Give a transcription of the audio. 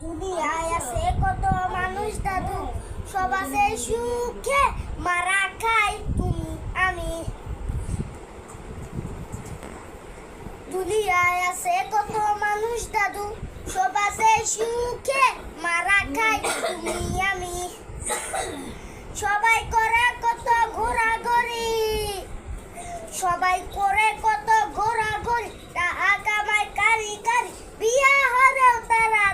দুনিয়ায় আছে কত মানুষ দাদু, সব আছে সুখে, মারা খাই তুমি আমি। দুনিয়ায় আছে কত মানুষ দাদু, সব আছে সুখে, মারা খাই তুমি আমি। সবাই করে কত ঘোরাঘুরি, সবাই করে কত ঘোরাঘুরি, টাকা কামাই কারি কারি, বিয়া হলেও তারা